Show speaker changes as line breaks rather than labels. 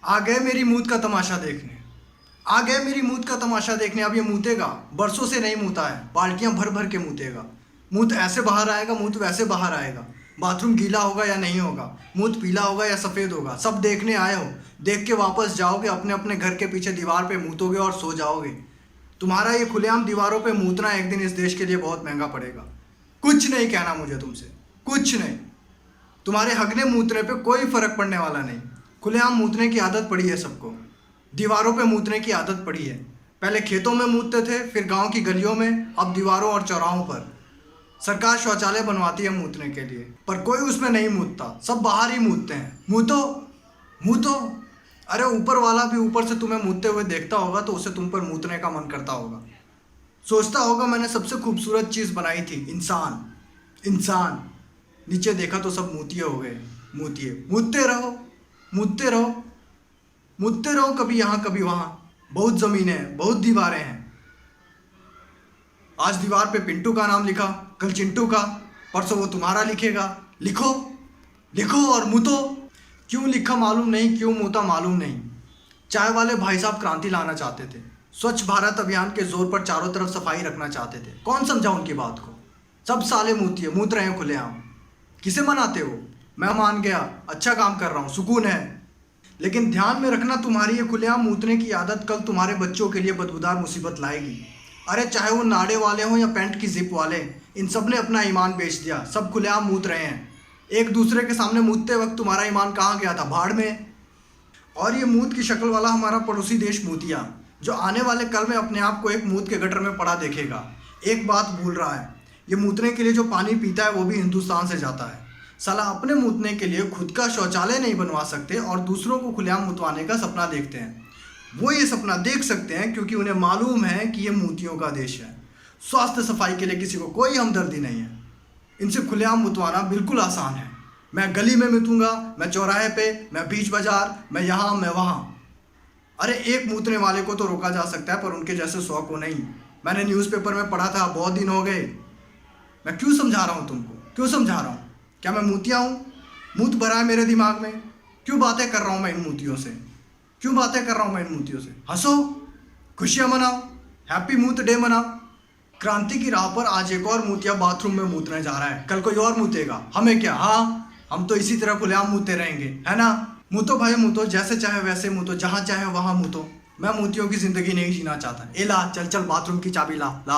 आ गए मेरी मूत का तमाशा देखने, आ गए मेरी मूत का तमाशा देखने। अब ये मूतेगा, बरसों से नहीं मूता है, बाल्टियां भर भर के मूतेगा। मूत ऐसे बाहर आएगा, मूत वैसे बाहर आएगा। बाथरूम गीला होगा या नहीं होगा, मूत पीला होगा या सफ़ेद होगा, सब देखने आए हो। देख के वापस जाओगे, अपने अपने घर के पीछे दीवार पे मूतोगे और सो जाओगे। तुम्हारा ये खुलेआम दीवारों पे मूतना एक दिन इस देश के लिए बहुत महंगा पड़ेगा। कुछ नहीं कहना मुझे तुमसे, कुछ नहीं। तुम्हारे हगने मूतने पे कोई फर्क पड़ने वाला नहीं। खुलेआम मूतने की आदत पड़ी है सबको, दीवारों पे मूतने की आदत पड़ी है। पहले खेतों में मूतते थे, फिर गांव की गलियों में, अब दीवारों और चौराहों पर। सरकार शौचालय बनवाती है मूतने के लिए, पर कोई उसमें नहीं मूतता, सब बाहर ही मूतते हैं। मूतो, मूतो। अरे ऊपर वाला भी ऊपर से तुम्हें मूतते हुए देखता होगा तो उसे तुम पर मूतने का मन करता होगा। सोचता होगा मैंने सबसे खूबसूरत चीज़ बनाई थी, इंसान। इंसान नीचे देखा तो सब मूतिए हो गए। मूतिए, मूतते रहो, मूतते रहो, मूतते रहो, कभी यहाँ कभी वहाँ। बहुत ज़मीनें हैं, बहुत दीवारें हैं। आज दीवार पे पिंटू का नाम लिखा, कल चिंटू का, परसों वो तुम्हारा लिखेगा। लिखो, लिखो और मूतो। क्यों लिखा मालूम नहीं, क्यों मूता मालूम नहीं। चाय वाले भाई साहब क्रांति लाना चाहते थे, स्वच्छ भारत अभियान के जोर पर चारों तरफ सफाई रखना चाहते थे। कौन समझा उनकी बात को। सब साले मूतिए, मूत रहे हैं खुलेआम। किसे मनाते हो। मैं मान गया, अच्छा काम कर रहा हूँ, सुकून है। लेकिन ध्यान में रखना, तुम्हारी ये खुलेआम मूतने की आदत कल तुम्हारे बच्चों के लिए बदबूदार मुसीबत लाएगी। अरे चाहे वो नाड़े वाले हों या पैंट की जिप वाले, इन सब ने अपना ईमान बेच दिया। सब खुलेआम मूत रहे हैं। एक दूसरे के सामने मूतते वक्त तुम्हारा ईमान कहाँ गया था, भाड़ में। और ये मूत की शक्ल वाला हमारा पड़ोसी देश मूतिया, जो आने वाले कल में अपने आप को एक मूत के गटर में पड़ा देखेगा। एक बात भूल रहा है, ये मूतने के लिए जो पानी पीता है वो भी हिंदुस्तान से जाता है। साला अपने मूतने के लिए खुद का शौचालय नहीं बनवा सकते और दूसरों को खुलेआम मुतवाने का सपना देखते हैं। वो ये सपना देख सकते हैं क्योंकि उन्हें मालूम है कि ये मूतियों का देश है। स्वास्थ्य सफाई के लिए किसी को कोई हमदर्दी नहीं है। इनसे खुलेआम मुतवाना बिल्कुल आसान है। मैं गली में मूतूंगा, मैं चौराहे पे, मैं बीच बाजार, मैं यहाँ मैं वहाँ। अरे एक मूतने वाले को तो रोका जा सकता है, पर उनके जैसे 100 को नहीं। मैंने न्यूज़पेपर में पढ़ा था, बहुत दिन हो गए। मैं क्यों समझा रहा हूँ तुमको, क्यों समझा रहा हूँ। क्या मैं मूतिया हूँ। मूत भरा है मेरे दिमाग में। क्यों बातें कर रहा हूँ मैं इन मूतियों से, क्यों बातें कर रहा हूँ मैं इन मूतियों से। हंसो, खुशियाँ मनाओ, हैप्पी मूत डे मनाओ। क्रांति की राह पर आज एक और मूतिया बाथरूम में मूतने जा रहा है, कल कोई और मूतेगा, हमें क्या। हाँ, हम तो इसी तरह खुलेआम मूते रहेंगे, है ना। मूतो भाई मूतो, जैसे चाहे वैसे मूतो, जहाँ चाहे वहाँ मूतो। मैं मूतियों की ज़िंदगी नहीं जीना चाहता। ए ला, चल चल बाथरूम की चाबी ला ला।